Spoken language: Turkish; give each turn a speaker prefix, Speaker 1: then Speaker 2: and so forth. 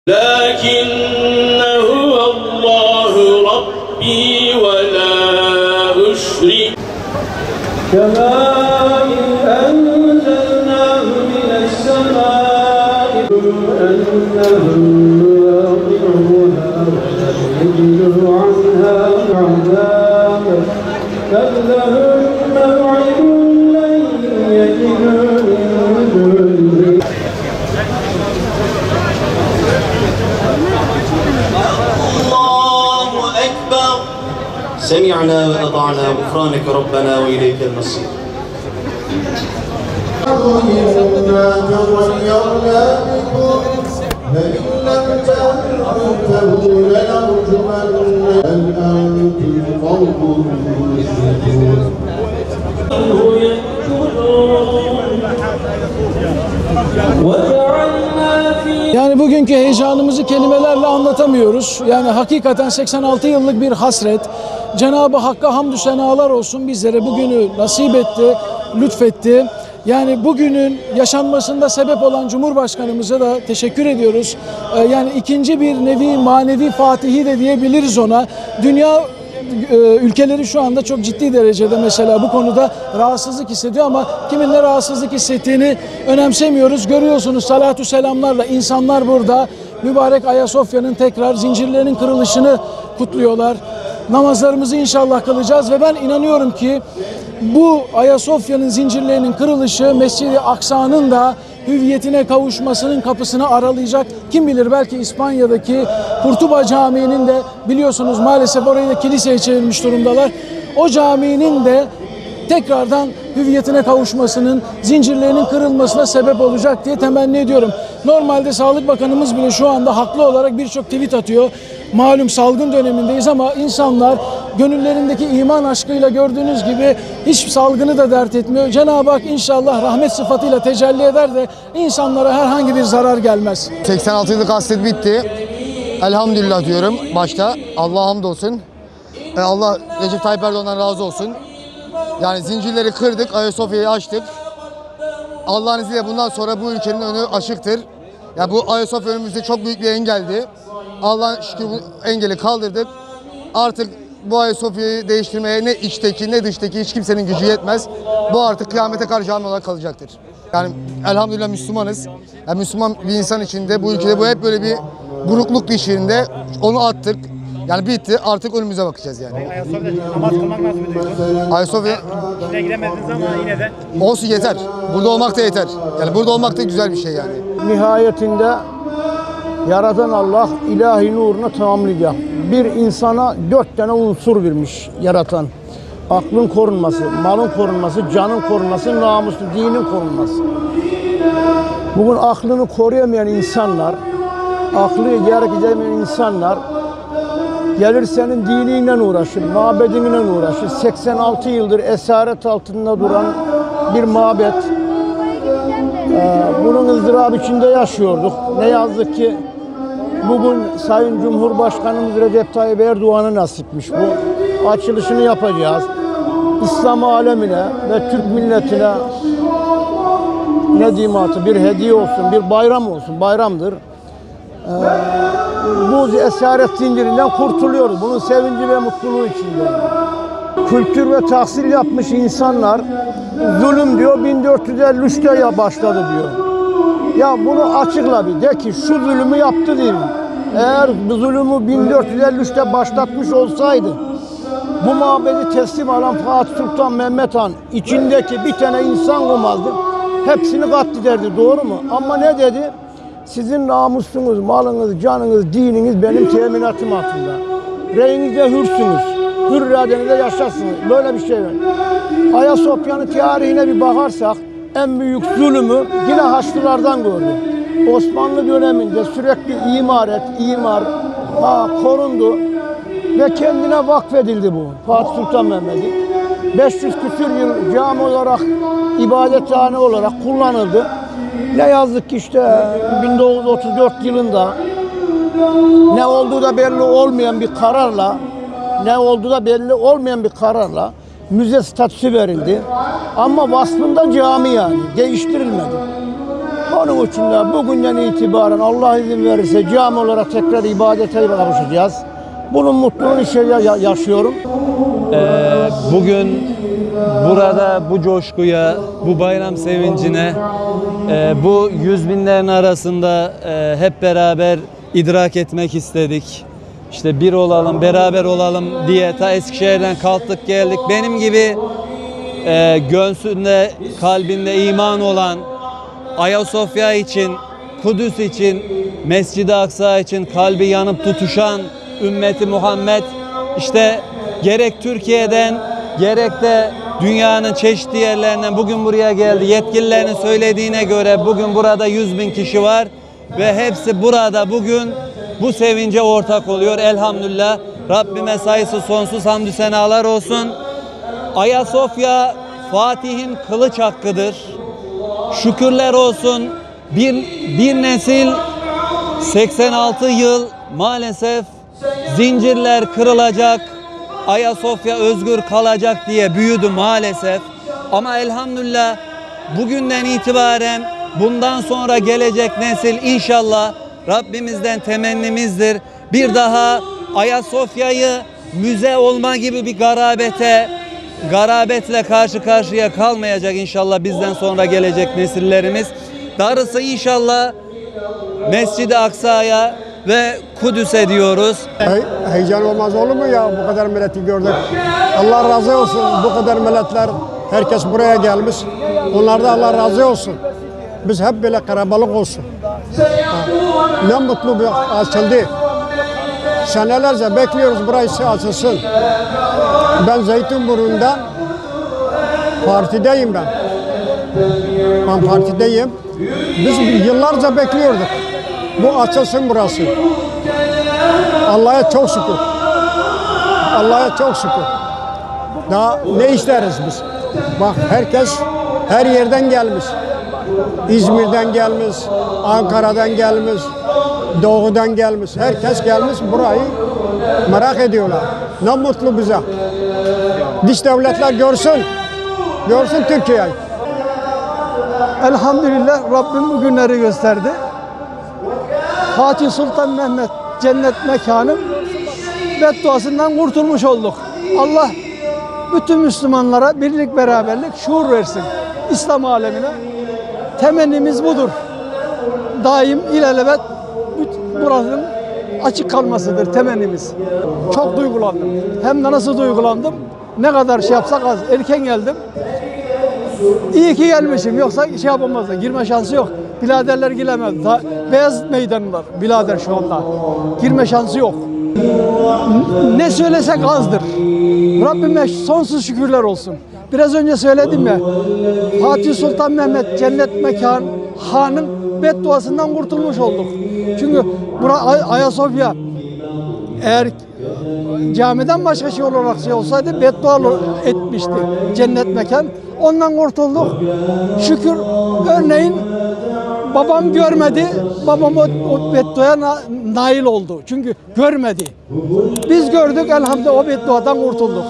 Speaker 1: لكنه الله ربي ولا أشرك
Speaker 2: كما أنزلناه من السماء أنه يطيعها ولا يجد عنها عذابا كلهم موعد لن يجدوا من دونه.
Speaker 3: الله أكبر سمعنا وأطعنا غفرانك ربنا وإليك المصير.
Speaker 2: Yani bugünkü heyecanımızı kelimelerle anlatamıyoruz. Yani hakikaten 86 yıllık bir hasret. Cenab-ı Hakk'a hamdü senalar olsun, bizlere bugünü nasip etti, lütfetti. Yani bugünün yaşanmasında sebep olan Cumhurbaşkanımıza da teşekkür ediyoruz. Yani ikinci bir nevi manevi fatihi de diyebiliriz ona. Dünya ülkeleri şu anda çok ciddi derecede mesela bu konuda rahatsızlık hissediyor ama kimin ne rahatsızlık hissettiğini önemsemiyoruz. Görüyorsunuz salatü selamlarla insanlar burada mübarek Ayasofya'nın tekrar zincirlerinin kırılışını kutluyorlar. Namazlarımızı inşallah kılacağız ve ben inanıyorum ki bu Ayasofya'nın zincirlerinin kırılışı Mescid-i Aksa'nın da hüviyetine kavuşmasının kapısını aralayacak. Kim bilir belki İspanya'daki Kurtuba Camii'nin de biliyorsunuz maalesef orayı da kiliseye çevirmiş durumdalar. O caminin de tekrardan hüviyetine kavuşmasının, zincirlerinin kırılmasına sebep olacak diye temenni ediyorum. Normalde Sağlık Bakanımız bile şu anda haklı olarak birçok tweet atıyor. Malum salgın dönemindeyiz ama insanlar gönüllerindeki iman aşkıyla gördüğünüz gibi hiç salgını da dert etmiyor. Cenab-ı Hak inşallah rahmet sıfatıyla tecelli eder de insanlara herhangi bir zarar gelmez.
Speaker 4: 86 yıllık hasret bitti. Elhamdülillah diyorum başta. Allah'a hamdolsun. Allah Recep Tayyip Erdoğan'dan razı olsun. Yani zincirleri kırdık, Ayasofya'yı açtık. Allah'ın izniyle bundan sonra bu ülkenin önü açıktır. Ya bu Ayasofya önümüzde çok büyük bir engeldi. Allah'a şükür bu engeli kaldırdık. Artık bu Ayasofya'yı değiştirmeye ne içteki ne dıştaki hiç kimsenin gücü yetmez. Bu artık kıyamete karşı hamle olarak kalacaktır. Yani elhamdülillah Müslümanız. Yani Müslüman bir insan içinde bu ülkede bu hep böyle bir burukluk içinde onu attık. Yani bitti. Artık önümüze bakacağız yani.
Speaker 5: Ayasofya'da namaz kılmak nasıl bir duygu?
Speaker 4: Ayasofya
Speaker 5: İçine giremediniz ama yine de.
Speaker 4: olsun yeter. Burada olmak da yeter. Yani burada olmak da güzel bir şey yani.
Speaker 6: Nihayetinde yaratan Allah ilahi nurunu tamamlayacak. Bir insana 4 tane unsur vermiş yaratan. Aklın korunması, malın korunması, canın korunması, namusun, dinin korunması. Bugün aklını koruyamayan insanlar, aklı gerek edemeyen insanlar gelir senin diniyle uğraşır, mabedinle uğraşır. 86 yıldır esaret altında duran bir mabet. Bunun ızdırabı içinde yaşıyorduk. Ne yazık ki bugün Sayın Cumhurbaşkanımız Recep Tayyip Erdoğan'a nasipmiş bu. Açılışını yapacağız. İslam alemine ve Türk milletine ne diyeyim artık bir hediye olsun, bir bayram olsun, bayramdır. Bu esaret zincirinden kurtuluyoruz. Bunun sevinci ve mutluluğu içinde. Kültür ve tahsil yapmış insanlar zulüm diyor 1453'te ya başladı diyor. Ya bunu açıkla bir de ki şu zulümü yaptı diyeyim. Eğer bu zulümü 1453'te başlatmış olsaydı bu mabedi teslim alan Fatih Sultan Mehmet Han içindeki bir tane insan olmazdı. Hepsini katlederdi, doğru mu? Ama ne dedi? Sizin namusunuz, malınız, canınız, dininiz benim teminatım altında. Reyinizde hürsünüz. Hür iradenizde yaşarsınız. Böyle bir şey var. Ayasofya'nın tarihine bir bakarsak en büyük zulümü yine Haçlılardan gördü. Osmanlı döneminde sürekli imar korundu ve kendine vakfedildi bu. Fatih Sultan Mehmet'in 500 küsür yıl cami olarak, ibadethane olarak kullanıldı. Ne yazık ki işte 1934 yılında ne olduğu da belli olmayan bir kararla müze statüsü verildi. Ama vasfında cami yani değiştirilmedi. Onun için de bugünden itibaren Allah izin verirse cami olarak tekrar ibadete kavuşacağız. Bunun mutluluğunu yaşıyorum.
Speaker 7: Bugün burada bu coşkuya, bu bayram sevincine, bu yüz binlerin arasında hep beraber idrak etmek istedik. İşte bir olalım, beraber olalım diye ta Eskişehir'den kalktık geldik. Benim gibi göğsünde, kalbinde iman olan, Ayasofya için, Kudüs için, Mescid-i Aksa için kalbi yanıp tutuşan ümmeti Muhammed, işte gerek Türkiye'den gerek de dünyanın çeşitli yerlerinden bugün buraya geldi. Yetkililerin söylediğine göre bugün burada 100.000 kişi var ve hepsi burada bugün bu sevince ortak oluyor. Elhamdülillah. Rabbime sayısı sonsuz hamdü senalar olsun. Ayasofya Fatih'in kılıç hakkıdır. Şükürler olsun bir nesil 86 yıl maalesef zincirler kırılacak, Ayasofya özgür kalacak diye büyüdü maalesef. Ama elhamdülillah bugünden itibaren bundan sonra gelecek nesil inşallah Rabbimizden temennimizdir. Bir daha Ayasofya'yı müze olma gibi bir garabetle karşı karşıya kalmayacak inşallah bizden sonra gelecek nesillerimiz. Darısı inşallah Mescid-i Aksa'ya ve Kudüs'e diyoruz.
Speaker 8: Heyecan olmaz olur mu ya, bu kadar milleti gördük. Allah razı olsun, bu kadar milletler, herkes buraya gelmiş. Onlarda Allah razı olsun. Biz hep böyle karabalık olsun. Ne mutlu bir açıldı. Senelerce bekliyoruz burası açılsın. Ben Zeytinburnu'ndan partideyim ben. Ben partideyim. Biz yıllarca bekliyorduk. Bu açılsın burası. Allah'a çok şükür. Allah'a çok şükür. Daha ne isteriz biz? Bak herkes her yerden gelmiş. İzmir'den gelmiş, Ankara'dan gelmiş, Doğu'dan gelmiş. Herkes gelmiş burayı merak ediyorlar. Ne mutlu bize. Dış devletler görsün. Görsün Türkiye'yi.
Speaker 6: Elhamdülillah Rabbim bu günleri gösterdi. Fatih Sultan Mehmet cennet mekanı bedduasından kurtulmuş olduk. Allah bütün Müslümanlara birlik beraberlik şuur versin. İslam alemine temennimiz budur. Daim ilelebet buranın açık kalmasıdır temennimiz. Çok duygulandım. Hem de nasıl duygulandım? Ne kadar şey yapsak az. Erken geldim. İyi ki gelmişim. Yoksa şey yapamazdı. Girme şansı yok. Biladerler giremez. Beyaz meydanlar bilader şu anda. Girme şansı yok. Ne söylesek azdır. Rabbime sonsuz şükürler olsun. Biraz önce söyledim ya. Fatih Sultan Mehmet cennet mekan hanın bedduasından kurtulmuş olduk. Çünkü Ayasofya eğer camiden başka şey olarak şey olsaydı beddua etmişti cennet mekan. Ondan kurtulduk. Şükür örneğin babam görmedi. Babam o bedduaya nail oldu. Çünkü görmedi. Biz gördük elhamdülillah o bedduadan kurtulduk.